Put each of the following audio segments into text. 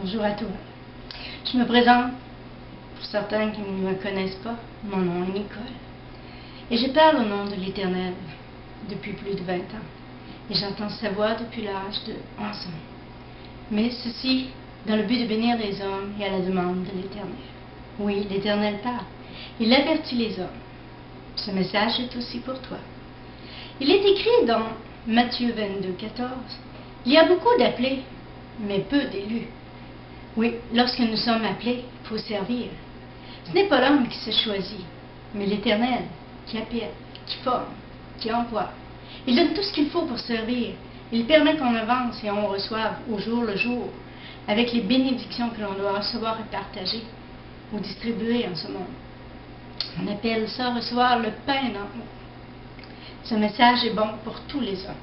Bonjour à tous. Je me présente, pour certains qui ne me connaissent pas, mon nom est Nicole. Et je parle au nom de l'Éternel depuis plus de 20 ans. Et j'entends sa voix depuis l'âge de 11 ans. Mais ceci dans le but de bénir les hommes et à la demande de l'Éternel. Oui, l'Éternel parle. Il avertit les hommes. Ce message est aussi pour toi. Il est écrit dans Matthieu 22, 14. Il y a beaucoup d'appelés, mais peu d'élus. Oui, lorsque nous sommes appelés, il faut servir. Ce n'est pas l'homme qui se choisit, mais l'Éternel qui appelle, qui forme, qui envoie. Il donne tout ce qu'il faut pour servir. Il permet qu'on avance et on reçoive au jour le jour, avec les bénédictions que l'on doit recevoir et partager ou distribuer en ce monde. On appelle ça recevoir le pain d'en haut. Ce message est bon pour tous les hommes.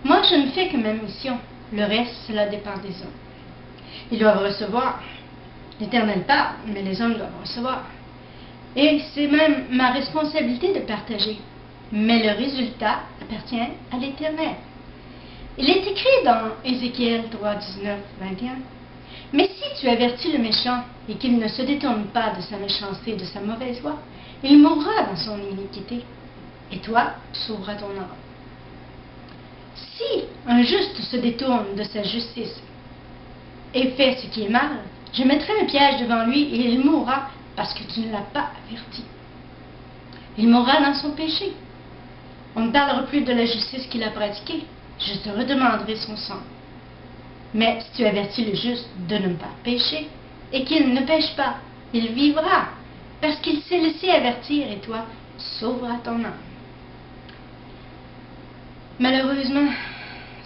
Moi, je ne fais que ma mission. Le reste, cela dépend des hommes. Ils doivent recevoir. L'Éternel parle, mais les hommes doivent recevoir. Et c'est même ma responsabilité de partager. Mais le résultat appartient à l'Éternel. Il est écrit dans Ézéchiel 3, 19, 21. Mais si tu avertis le méchant et qu'il ne se détourne pas de sa méchanceté et de sa mauvaise voie, il mourra dans son iniquité. Et toi, tu sauveras ton âme. Si un juste se détourne de sa justice et fait ce qui est mal, je mettrai un piège devant lui et il mourra parce que tu ne l'as pas averti. Il mourra dans son péché. On ne parlera plus de la justice qu'il a pratiquée. Je te redemanderai son sang. Mais si tu avertis le juste de ne pas pécher et qu'il ne pêche pas, il vivra parce qu'il s'est laissé avertir et toi, tu sauveras ton âme. Malheureusement,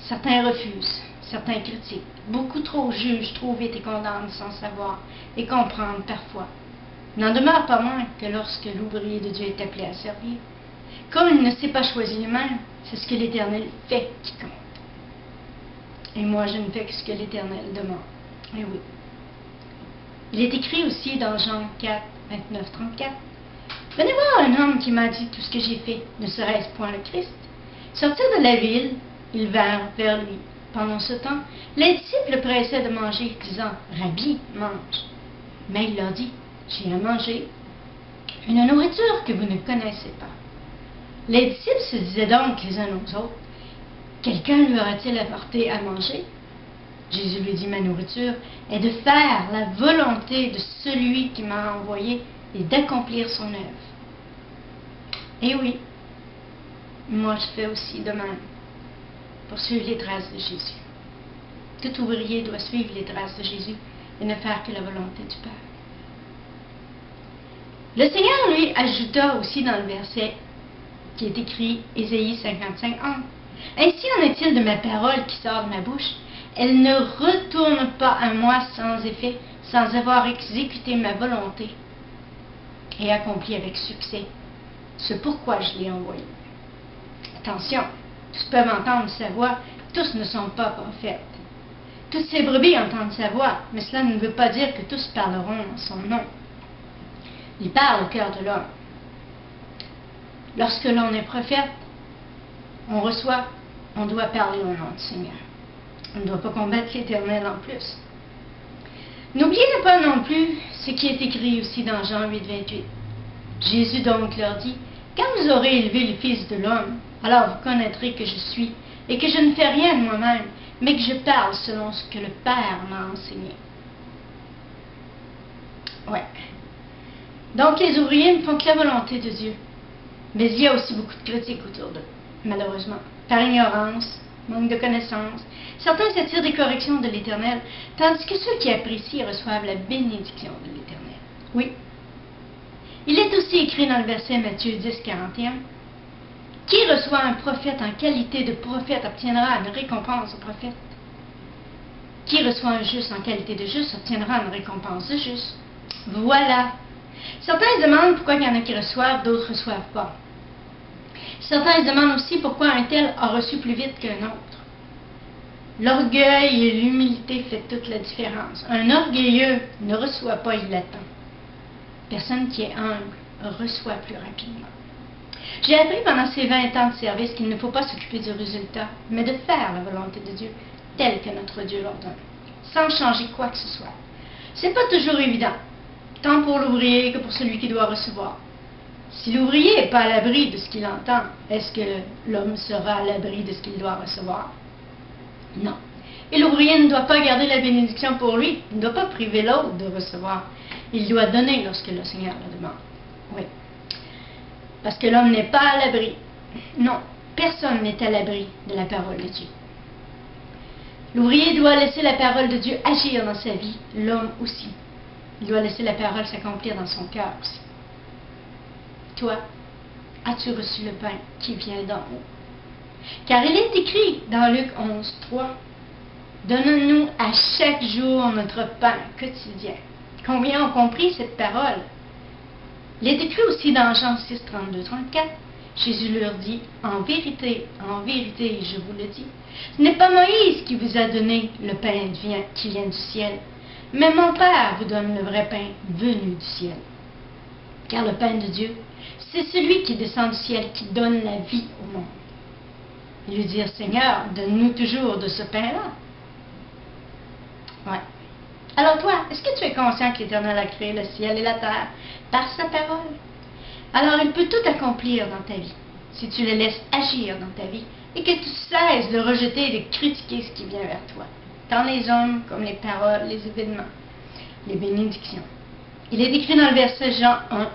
certains refusent, certains critiquent, beaucoup trop jugent, trop vite et condamnent sans savoir et comprendre parfois. Il n'en demeure pas moins que lorsque l'ouvrier de Dieu est appelé à servir, comme il ne s'est pas choisi lui-même, c'est ce que l'Éternel fait qui compte. Et moi, je ne fais que ce que l'Éternel demande. Et oui. Il est écrit aussi dans Jean 4, 29, 34. Venez voir un homme qui m'a dit tout ce que j'ai fait, ne serait-ce point le Christ? Sortis de la ville, ils vinrent vers lui. Pendant ce temps, les disciples le pressaient de manger, disant, Rabbi, mange. Mais il leur dit, j'ai à manger une nourriture que vous ne connaissez pas. Les disciples se disaient donc les uns aux autres, quelqu'un lui aura-t-il apporté à manger? Jésus lui dit, ma nourriture est de faire la volonté de celui qui m'a envoyé et d'accomplir son œuvre. Et oui, moi je fais aussi de même pour suivre les traces de Jésus. Tout ouvrier doit suivre les traces de Jésus et ne faire que la volonté du Père. Le Seigneur, lui, ajouta aussi dans le verset qui est écrit, Ésaïe 55, 1. Ainsi en est-il de ma parole qui sort de ma bouche. Elle ne retourne pas à moi sans effet, sans avoir exécuté ma volonté et accompli avec succès. C'est pourquoi je l'ai envoyé. Attention, tous peuvent entendre sa voix, tous ne sont pas prophètes. Toutes ces brebis entendent sa voix, mais cela ne veut pas dire que tous parleront en son nom. Il parle au cœur de l'homme. Lorsque l'on est prophète, on reçoit, on doit parler au nom du Seigneur. On ne doit pas combattre l'Éternel en plus. N'oubliez pas non plus ce qui est écrit aussi dans Jean 8, 28. Jésus donc leur dit, quand vous aurez élevé le Fils de l'homme, alors vous connaîtrez que je suis, et que je ne fais rien de moi-même, mais que je parle selon ce que le Père m'a enseigné. Ouais. Donc les ouvriers ne font que la volonté de Dieu. Mais il y a aussi beaucoup de critiques autour d'eux, malheureusement, par ignorance, manque de connaissance. Certains s'attirent des corrections de l'Éternel, tandis que ceux qui apprécient reçoivent la bénédiction de l'Éternel. Oui. Il est aussi écrit dans le verset Matthieu 10, 41, qui reçoit un prophète en qualité de prophète obtiendra une récompense de prophète. Qui reçoit un juste en qualité de juste obtiendra une récompense de juste. Voilà. Certains demandent pourquoi il y en a qui reçoivent, d'autres ne reçoivent pas. Certains demandent aussi pourquoi un tel a reçu plus vite qu'un autre. L'orgueil et l'humilité font toute la différence. Un orgueilleux ne reçoit pas, il attend. Personne qui est humble reçoit plus rapidement. J'ai appris pendant ces 20 ans de service qu'il ne faut pas s'occuper du résultat, mais de faire la volonté de Dieu, telle que notre Dieu l'ordonne. sans changer quoi que ce soit. C'est pas toujours évident, tant pour l'ouvrier que pour celui qui doit recevoir. Si l'ouvrier n'est pas à l'abri de ce qu'il entend, est-ce que l'homme sera à l'abri de ce qu'il doit recevoir? Non. Et l'ouvrier ne doit pas garder la bénédiction pour lui. Il ne doit pas priver l'autre de recevoir. Il doit donner lorsque le Seigneur le demande. Oui. Parce que l'homme n'est pas à l'abri. Non, personne n'est à l'abri de la parole de Dieu. L'ouvrier doit laisser la parole de Dieu agir dans sa vie, l'homme aussi. Il doit laisser la parole s'accomplir dans son cœur aussi. Toi, as-tu reçu le pain qui vient d'en haut? Car il est écrit dans Luc 11, 3, « Donne-nous à chaque jour notre pain quotidien. » Combien ont compris cette parole? Il est écrit aussi dans Jean 6, 32, 34, Jésus leur dit, « en vérité, je vous le dis, ce n'est pas Moïse qui vous a donné le pain qui vient du ciel, mais mon Père vous donne le vrai pain venu du ciel. » Car le pain de Dieu, c'est celui qui descend du ciel, qui donne la vie au monde. Et lui dire, Seigneur, donne-nous toujours de ce pain-là. Ouais. Alors toi, est-ce que tu es conscient que l'Éternel a créé le ciel et la terre par sa parole? Alors il peut tout accomplir dans ta vie, si tu le laisses agir dans ta vie, et que tu cesses de rejeter et de critiquer ce qui vient vers toi, tant les hommes comme les paroles, les événements, les bénédictions. Il est écrit dans le verset Jean 1,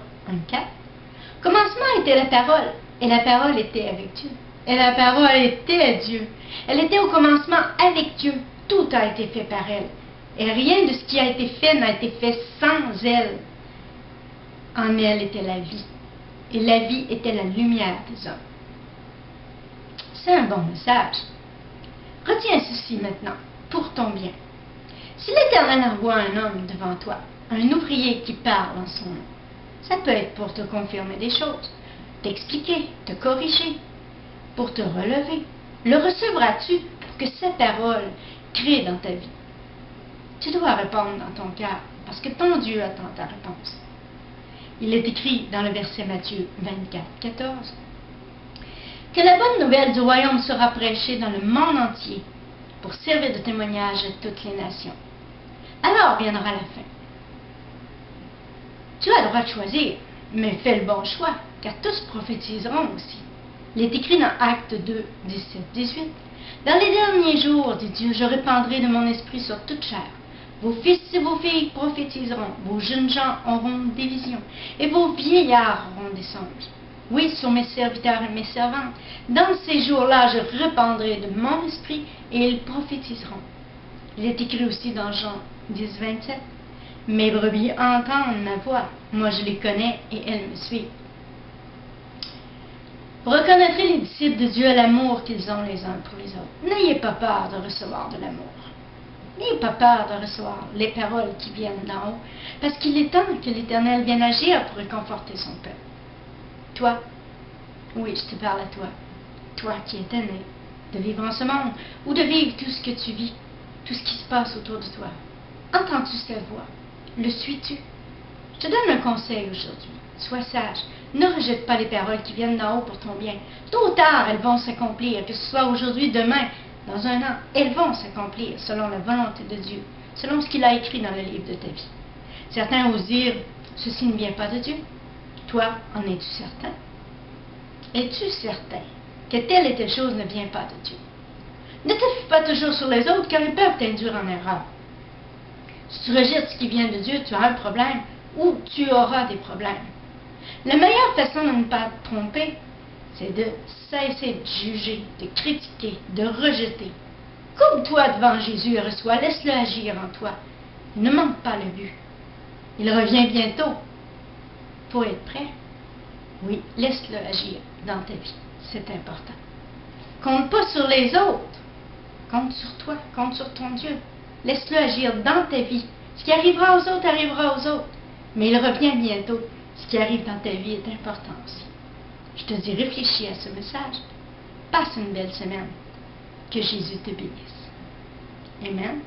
4. Commencement était la parole, et la parole était avec Dieu. Et la parole était Dieu. Elle était au commencement avec Dieu. Tout a été fait par elle. Et rien de ce qui a été fait n'a été fait sans elle. En elle était la vie. Et la vie était la lumière des hommes. C'est un bon message. Retiens ceci maintenant, pour ton bien. Si l'Éternel envoie un homme devant toi, un ouvrier qui parle en son nom, ça peut être pour te confirmer des choses, t'expliquer, te corriger, pour te relever. Le recevras-tu pour que cette parole crée dans ta vie? Tu dois répondre dans ton cœur, parce que ton Dieu attend ta réponse. Il est écrit dans le verset Matthieu 24, 14, que la bonne nouvelle du royaume sera prêchée dans le monde entier pour servir de témoignage à toutes les nations. Alors viendra la fin. Tu as le droit de choisir, mais fais le bon choix, car tous prophétiseront aussi. Il est écrit dans Actes 2, 17, 18. Dans les derniers jours, dit Dieu, je répandrai de mon esprit sur toute chair. Vos fils et vos filles prophétiseront, vos jeunes gens auront des visions, et vos vieillards auront des songes. Oui, sur mes serviteurs et mes servantes, dans ces jours-là, je répandrai de mon esprit, et ils prophétiseront. Il est écrit aussi dans Jean 10, 27. Mes brebis entendent ma voix, moi je les connais et elles me suivent. Vous reconnaîtrez les disciples de Dieu à l'amour qu'ils ont les uns pour les autres. N'ayez pas peur de recevoir de l'amour. N'ayez pas peur de recevoir les paroles qui viennent d'en haut, parce qu'il est temps que l'Éternel vienne agir pour réconforter son peuple. Toi, oui, je te parle à toi, toi qui es né de vivre en ce monde, ou de vivre tout ce que tu vis, tout ce qui se passe autour de toi. Entends-tu sa voix? Le suis-tu? Je te donne un conseil aujourd'hui. Sois sage. Ne rejette pas les paroles qui viennent d'en haut pour ton bien. Tôt ou tard, elles vont s'accomplir, que ce soit aujourd'hui, demain, dans un an. Elles vont s'accomplir selon la volonté de Dieu, selon ce qu'il a écrit dans le livre de ta vie. Certains osent dire, ceci ne vient pas de Dieu. Toi, en es-tu certain? Es-tu certain que telle et telle chose ne vient pas de Dieu? Ne te fie pas toujours sur les autres, car ils peuvent t'induire en erreur. Si tu rejettes ce qui vient de Dieu, tu as un problème ou tu auras des problèmes. La meilleure façon de ne pas te tromper, c'est de cesser de juger, de critiquer, de rejeter. Coupe-toi devant Jésus et reçois, laisse-le agir en toi. Ne manque pas le but. Il revient bientôt. Faut être prêt. Oui, laisse-le agir dans ta vie. C'est important. Compte pas sur les autres. Compte sur toi, compte sur ton Dieu. Laisse-le agir dans ta vie. Ce qui arrivera aux autres, arrivera aux autres. Mais il revient bientôt. Ce qui arrive dans ta vie est important aussi. Je te dis, réfléchis à ce message. Passe une belle semaine. Que Jésus te bénisse. Amen.